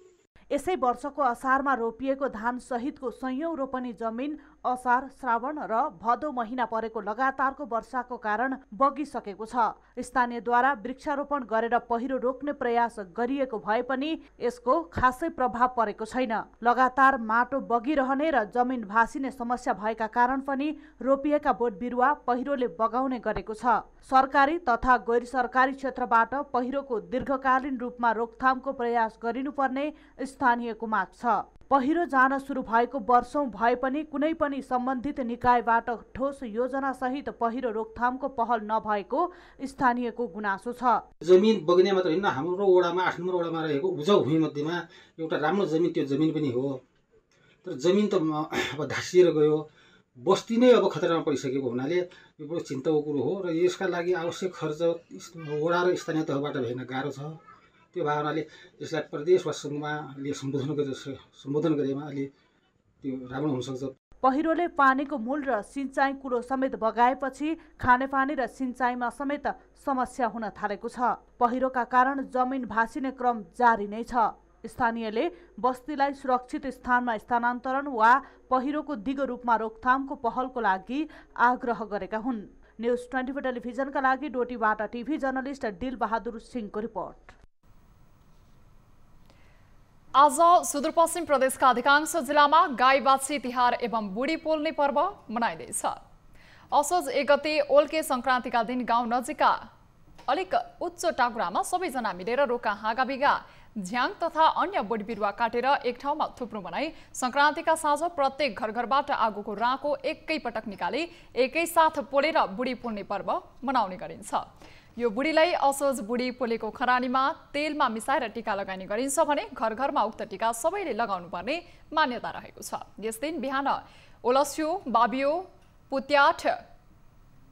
यसै वर्षको असारमा रोपिएको धान सहितको संयौं रोपनी जमिन असार, श्रावण र भदौ महिना परेको लगातारको वर्षाको कारण बगिसकेको छ। स्थानीयद्वारा वृक्षारोपण गरेर पहिरो रोक्ने प्रयास गरिएको भए पनि यसको खासै प्रभाव परेको छैन। लगातार माटो बगिरहने र जमिन भासिने समस्या भएका कारण पनि रोपिएका बोट बिरुवा पहिरोले बगाउने गरेको छ। सरकारी तथा गैर सरकारी क्षेत्रबाट पहिरोको दीर्घकालीन रूपमा रोकथामको प्रयास गरिनुपर्ने स्थानीयको माग छ। पहिरो जान सुरु भएको वर्षौं भए पनि कुनै पनि सम्बन्धित निकायबाट ठोस योजना सहित पहिरो रोकथामको पहल नभएको स्थानीयको गुनासो छ। जमिन बग्ने मात्र होइन, हाम्रो वडामा 8 नम्बर वडामा रहेको उजाउ भूमि मध्येमा एउटा राम्रो जमिन त्यो जमिन पनि हो। तर जमिन त अब धासिएर गयो, बस्ती नै अब खतरामा परिसकेको हुनाले यो बडो चिन्ताको कुरो हो र यसका लागि आवश्यक खर्च वडा र स्थानीय तहबाट हेर्न गाह्रो छ। त्यो भावनाले यसलाई प्रदेश वा सङ्घमा सम्बोधन गरेमा अलि त्यो राम्रो हुन सक्छ। पहिरोले पानीको मूल र सिंचाइ कुलो समेत बगाएपछि खानेपानी र सिंचाइमा समेत समस्या हुन थालेको छ। पहिरोका कारण जमिन भासिने क्रम जारी नै छ। स्थानीयले बस्तीलाई सुरक्षित स्थानमा स्थानान्तरण वा पहिरोको दिगो रूपमा रोकथामको पहलको लागि आग्रह गरेका हुन्। न्युज 24 टेलिभिजनका लागि डोटीबाट टिभी जर्नलिस्ट दिल बहादुर सिंहको रिपोर्ट। आज सुदूरपश्चिम प्रदेशका अधिकांश जिल्लामा गाई बाछी तिहार एवं बुढी पोल्ने पर्व मनाइँदैछ। असोज 1 गते ओल्के संक्रान्तिका दिन गाउँ नजिकका अलिक उच्च टाकुरामा सबैजना मिलेर रोका हाँगाबिगा झ्याङ तथा अन्य बोट बिरुवा काटेर एक ठाउँमा थुप्रो बनाई संक्रान्तिका साँझ प्रत्येक घरघरबाट आगोको राँको एकैपटक निकाली एकैसाथ पोलेर बुढी पोल्ने पर्व मनाउने गरिन्छ। यो बुढीलाई असोज बुढी पोलेको खरानीमा तेलमा मिसाएर टीका लगाइने गरिन्छ भने घर घरमा उक्त टीका सबैले लगाउनु पर्ने मान्यता रहेको छ। यस दिन बिहान ओलस्यो, बाबियो, पुत्याठ,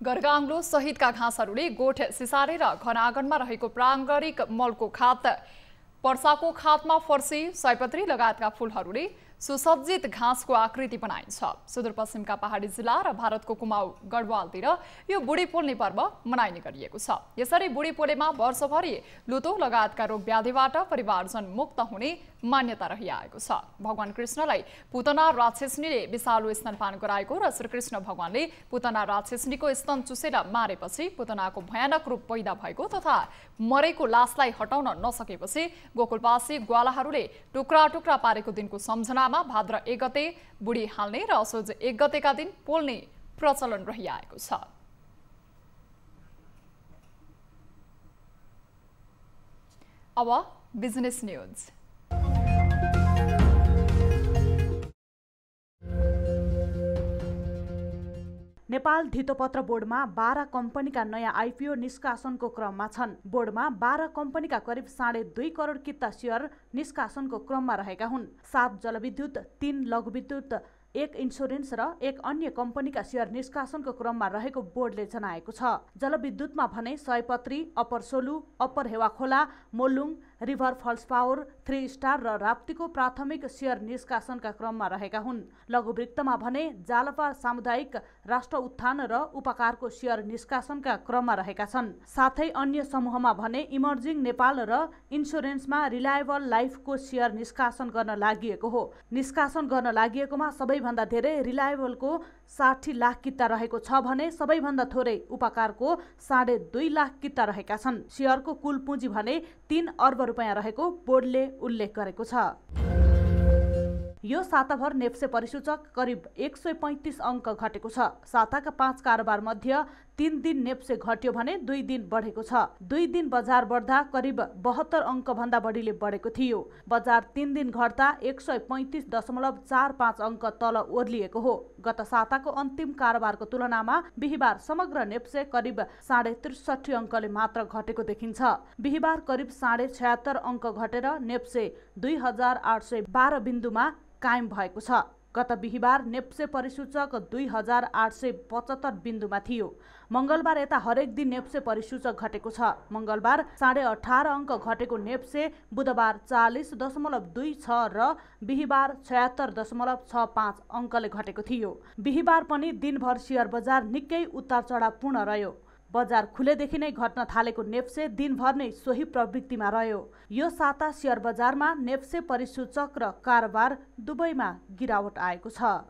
गरगाङ्लो सहितका घाँसहरूले गोठ सिसारेर घर आँगनमा रहेको प्राङ्गारिक मलको खात, पर्साको खातमा फर्सी, सयपत्री लगायतका फूलहरूले सुसज्जित घाँसको आकृति बनाइन्छ। सुदूरपश्चिमका पहाडी जिल्ला र भारतको कुमाऊ गढवालतिर यो बुढी पोल्ने पर्व मनाइने गरिएको छ। यसरी बुढी पोलेमा वर्षभरि लुतो लगायतका रोग व्याधिबाट परिवारजन मुक्त हुने मान्यता रहिआएको छ। भगवान कृष्णलाई पुतना राक्षसनीले विषालु स्तनपान गराएको र श्रीकृष्ण भगवानले पुतना राक्षसनीको स्तन चुसेर मारेपछि पुतनाको भयानक रूप पैदा भएको तथा मरेको लासलाई हटाउन नसकेपछि गोकुलवासी ग्वालाहरूले टुक्रा टुक्रा पारेको दिनको सम्झनामा भाद्र 1 गते बुढी हाल्ने र असोज 1 गतेका दिन पोल्ने प्रचलन रहिआएको छ। अब बिजनेस न्यूज। नेपाल धितोपत्र बोर्डमा 12 कम्पनीका नयाँ आइपिओ निष्कासनको क्रममा छन्। बोर्डमा 12 कम्पनीका करिब 2.5 करोड किता शेयर निष्कासनको क्रममा रहेका हुन्। 7 जलविद्युत, 3 लघुविद्युत, 1 इन्स्योरेन्स र 1 अन्य कम्पनीका शेयर निष्कासनको क्रममा रहेको बोर्डले जनाएको छ। जलविद्युतमा भने Sayapatri, upper Solu, upper Hewakhola, Molung, river falls power, 3 star र राप्तीको प्राथमिक शेयर निष्कासनका क्रममा रहेका हुन्। लघुवृत्तमा भने जालपा सामुदायिक, राष्ट्र उत्थान र उपकारको शेयर निष्कासनका क्रममा रहेका छन्। साथै अन्य समूहमा भने इमर्जिङ नेपाल र इन्स्योरेन्समा रिलायबल लाइफको शेयर निष्कासन गर्न लागि हो। निष्कासन गर्न लागिएकोमा सबैभन्दा धेरै रिलायबलको 60 लाख किता रहेको छ भने सबैभन्दा थोरै उपकारको 2.5 लाख किता रहेका छन्। शेयरको कुल पुँजी भने 3 अर्ब रुपैयाँ रहेको बोर्डले उल्लेख गरेको छ। यो साताभर नेप्से परिसूचक करिब 135 अङ्क घटेको छ। साताका 5 कारोबार मध्ये 3 दिन नेप्से घट्यो भने 2 दिन बढेको छ। 2 दिन बजार बढ्दा करिब 72 अङ्क भन्दा बढीले बढेको थियो। बजार 3 दिन घट्दा 135.45 अङ्क तल ओर्लिएको हो। गत साताको अन्तिम कारोबारको तुलनामा बिहीबार समग्र नेप्से करिब 63.5 अङ्कले मात्र घटेको देखिन्छ। बिहीबार करिब 76.5 अङ्क घटेर नेप्से 2812 बिन्दुमा कायम भएको छ। गत बिहीबार नेप्से परिसूचक 2875 बिन्दुमा थियो। मंगलबार यता हरेक दिन नेप्से परिसूचक घटेको छ। मंगलबार 18.5 अङ्क घटेको नेप्से बुधबार 40.26 र बिहीबार 76.65 अङ्कले घटेको थियो। बिहीबार पनि दिनभर शेयर बजार निकै उतार चढावपूर्ण रह्यो। बजार खुलेदेखि नै घट्न थालेको नेप्से दिनभर नै सोही प्रवृत्तिमा रह्यो। यो साता शेयर बजारमा नेप्से परिसूचक र कारोबार दुवैमा गिरावट आएको छ।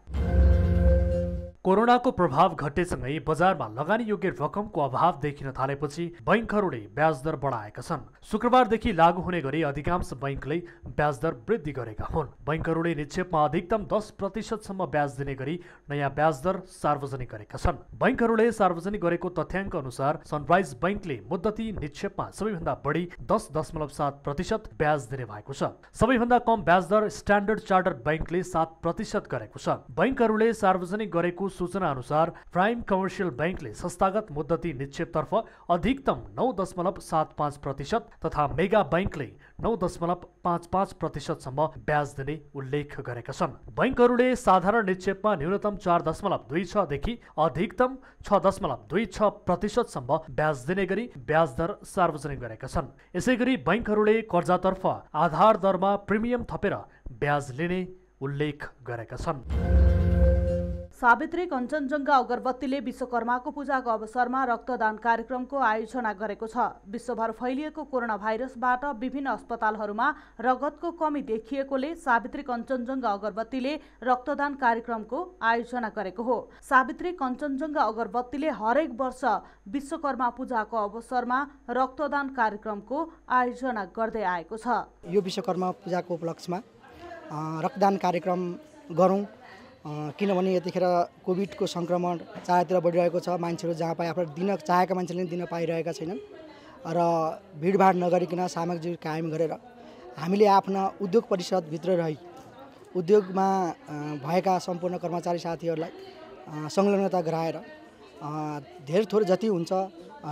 कोरोनाको प्रभाव घटेसँगै बजारमा लगानी योग्य रकमको अभाव देखिन थालेपछि बैंकहरूले ब्याज दर बढाएका छन्। शुक्रबारदेखि लागू हुने गरी अधिकांश बैंकले ब्याज दर वृद्धि गरेका हुन्। बैंकहरूले निक्षेपमा अधिकतम 10% सम्म ब्याज दिने गरी नयाँ ब्याज दर सार्वजनिक गरेका छन्। बैंकहरूले सार्वजनिक गरेको तथ्याङ्क अनुसार सनराइज बैंकले मुद्दती निक्षेपमा सबैभन्दा बढी 10.7% ब्याज दिने भएको छ। सबैभन्दा कम ब्याज दर स्ट्यान्डर्ड चार्टर्ड बैंकले 7% गरेको छ। बैंकहरूले सार्वजनिक गरेको सूचना अनुसार प्राइम कमर्सियल बैंकले संस्थागत मुद्दती निक्षेपतर्फ अधिकतम 9.75% तथा मेगा बैंकले 9.55% सम्म ब्याज दिने उल्लेख गरेका छन्। बैंकहरूले साधारण निक्षेपमा न्यूनतम 4.26 देखि अधिकतम 6.26% सम्म ब्याज दिने गरी ब्याज दर सार्वजनिक गरेका छन्। यसैगरी बैंकहरूले कर्जातर्फ आधार दरमा प्रिमियम थपेर ब्याज लिने उल्लेख गरेका छन्। सावित्री कञ्चनजङ्घा अगरबत्तीले विश्वकर्माको पूजाको अवसरमा रक्तदान कार्यक्रमको आयोजना गरेको छ। विश्वभर फैलिएको कोरोना भाइरसबाट विभिन्न अस्पतालहरूमा रगतको कमी देखिएकोले सावित्री कञ्चनजङ्घा अगरबत्तीले रक्तदान कार्यक्रमको आयोजना गरेको हो। सावित्री कञ्चनजङ्घा अगरबत्तीले हरेक वर्ष विश्वकर्मा पूजाको अवसरमा रक्तदान कार्यक्रमको आयोजना गर्दै आएको छ। यो विश्वकर्मा पूजाको उपलक्ष्यमा रक्तदान कार्यक्रम गरौँ, किनभने यतिखेर कोभिडको सङ्क्रमण चारैतिर बढिरहेको छ। मान्छेहरू जहाँ पाए आफूले दिन चाहेका मान्छेले दिन पाइरहेका छैनन् र भिडभाड नगरिकन सामाजिक कायम गरेर हामीले आफ्ना उद्योग परिषदभित्र रही उद्योगमा भएका सम्पूर्ण कर्मचारी साथीहरूलाई संलग्नता गराएर धेर थोर जति हुन्छ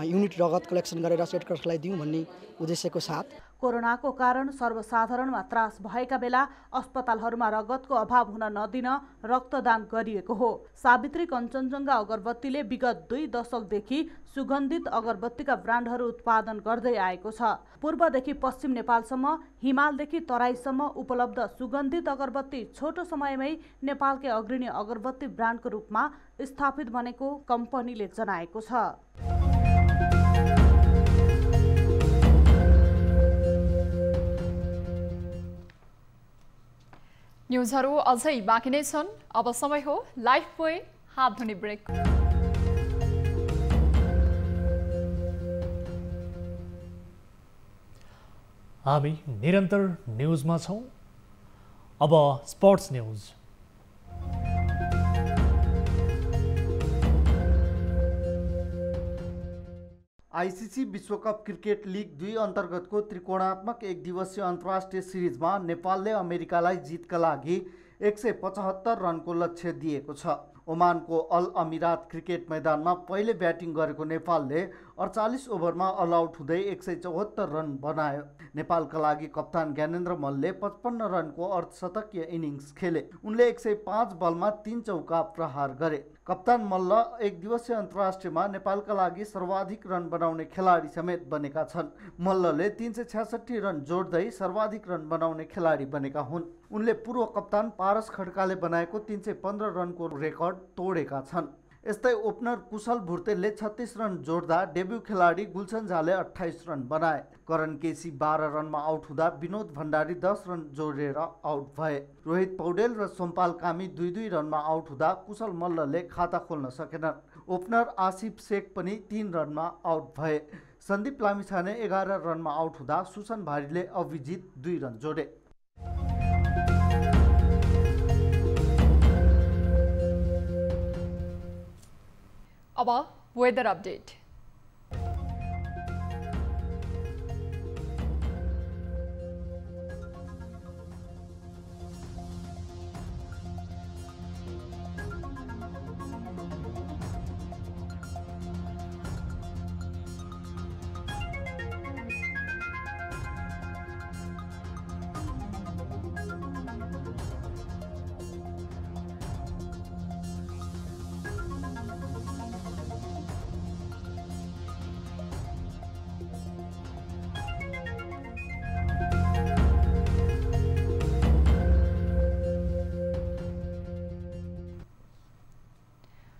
युनिट रगत कलेक्सन गरेर सेटकर्सलाई दिउँ भन्ने उद्देश्यको साथ कोरोनाको कारण सर्वसाधारणमा त्रास भएका बेला अस्पतालहरूमा रगतको अभाव हुन नदिन रक्तदान गरिएको हो। सावित्री कञ्चनजङ्घा अगरबत्तीले विगत 2 दशकदेखि सुगन्धित अगरबत्तीका ब्रान्डहरू उत्पादन गर्दै आएको छ। पूर्वदेखि पश्चिम नेपालसम्म, हिमालदेखि तराईसम्म उपलब्ध सुगन्धित अगरबत्ती छोटो समयमै नेपालकै अग्रणी अगरबत्ती ब्रान्डको रूपमा स्थापित बनेको कम्पनीले जनाएको छ। न्युजहरू अझै बाँकी नै छन्। अब समय हो लाइफ पोइन्ट हात धुने ब्रेक। हामी निरन्तर न्युजमा छौँ। अब स्पोर्ट्स न्युज। आइसिसी विश्वकप क्रिकेट लिग 2 अन्तर्गतको त्रिकोणात्मक एक दिवसीय अन्तर्राष्ट्रिय सिरिजमा नेपालले अमेरिकालाई जितका लागि 175 रनको लक्ष्य दिएको छ। ओमानको अल अमिरात क्रिकेट मैदानमा पहिले ब्याटिङ गरेको नेपालले 48 ओभरमा अल आउट हुँदै 174 रन बनायो। नेपालका लागि कप्तान ज्ञानेन्द्र मल्लले 55 रनको अर्धशतकीय इनिङ्स खेले। उनले 105 बलमा 3 चौका प्रहार गरे। कप्तान मल्ल एक दिवसीय अन्तर्राष्ट्रियमा नेपालका लागि सर्वाधिक रन बनाउने खेलाडी समेत बनेका छन्। मल्लले 366 रन जोड्दै सर्वाधिक रन बनाउने खेलाडी बनेका हुन्। उनले पूर्व कप्तान पारस खड्काले बनाएको 315 रनको रेकर्ड तोडेका छन्। यस्तै ओपनर कुशल भुर्तेलले 36 रन जोड्दा डेब्यू खेलाडी गुलसन झाले 28 रन बनाए। करण केसी 12 रनमा आउट हुँदा विनोद भण्डारी 10 रन जोडेर आउट भए। रोहित पौडेल र सोमपाल कामी 2-2 रनमा आउट हुँदा कुशल मल्लले खाता खोल्न सकेनन्। ओपनर आसिफ शेख पनि 3 रनमा आउट भए। सन्दीप लामिछाने 11 रनमा आउट हुँदा सुसन भारीले अभिजित 2 रन जोडे। अब वेदर अपडेट।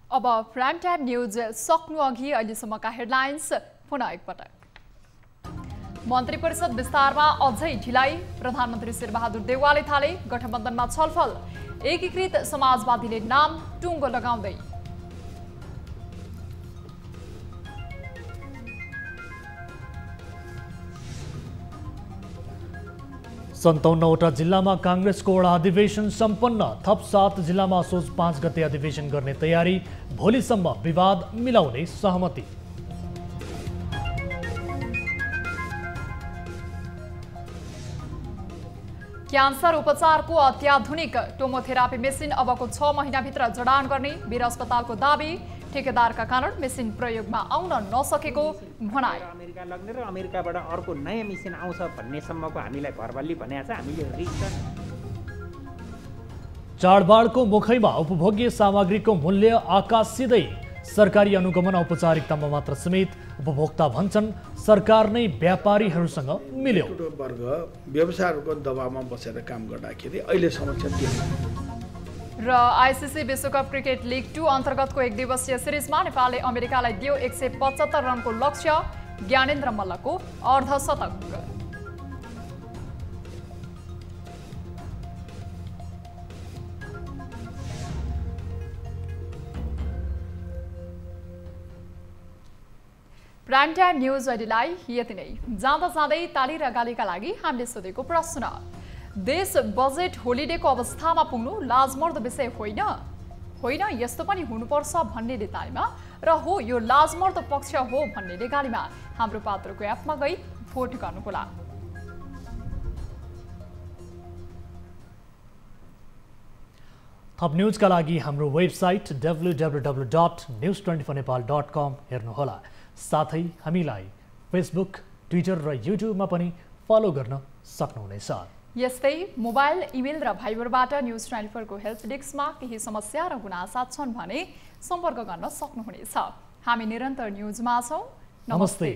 अब प्राइम टाइम न्यूज सक्नु अघि अहिलेसम्मका हेडलाइन्स पुनः एकपटक। मन्त्री परिषद विस्तारमा अझै ढिलाइ, प्रधानमन्त्री शेरबहादुर देउवाले थाले गठबन्धनमा छलफल, एकीकृत समाजवादीले नाम टुङ्गो लगाउँदै। 57वटा जिल्लामा काङ्ग्रेसको वडा अधिवेशन सम्पन्न। थप 7 जिल्लामा असोज 5 गते अधिवेशन गर्ने तयारी। भोलिसम्म विवाद मिलाउने सहमति। क्यान्सर उपचारको अत्याधुनिक टोमोथेरापी मेसिन अबको 6 महिनाभित्र जडान गर्ने वीर अस्पतालको दाबी। ठेकेदारका कारण मेसिन प्रयोगमा आउन नसकेको भनाए। अमेरिका लग्ने र अमेरिकाबाट अर्को नयाँ मेसिन आउँछ भन्ने सम्मको हामीलाई घरबल्ली भनेको छ। हामीले रिस्क चाडबाडको मुखैमा उपभोग्य सामग्रीको मूल्य आकाश सिधै। सरकारी अनुगमन औपचारिकतामा मात्र सीमित। उपभोक्ता भन्छन् सरकार नै व्यापारीहरूसँग मिल्यो। वर्ग व्यवसायहरूको दबावमा बसेर काम गर्दाखेरि अहिले समस्या के र आइसिसी विश्वकप क्रिकेट लिग 2 अन्तर्गतको एक दिवसीय सिरिजमा नेपालले अमेरिकालाई दियो 175 रनको लक्ष्य। ज्ञानेन्द्र मल्लको अर्धशतक। प्राइम टाइम न्यूज अहिलेलाई यति नै। जाँदा जाँदै ताली र गालीका लागि हामीले सोधेको प्रश्न, देश बजेट होलिडेको अवस्थामा पुग्नु लाजमर्दो विषय होइन? होइन, यस्तो पनि हुनुपर्छ भन्नेले तालीमा र हो यो लाजमर्दो पक्ष हो भन्नेले गालीमा। हाम्रो पात्रको एपमा गई भोट गर्नुहोला। थप न्युजका लागि हाम्रो वेबसाइट www.news24nepal.com हेर्नुहोला। साथै हामीलाई फेसबुक, ट्विटर र युट्युबमा पनि फलो गर्न सक्नुहुनेछ। यस्तै मोबाइल, इमेल र भाइबरबाट न्युज 24 को हेल्प डेस्कमा केही समस्या र गुनासा छन् भने सम्पर्क गर्न सक्नुहुनेछ। हामी निरन्तर न्युजमा छौं। नमस्ते।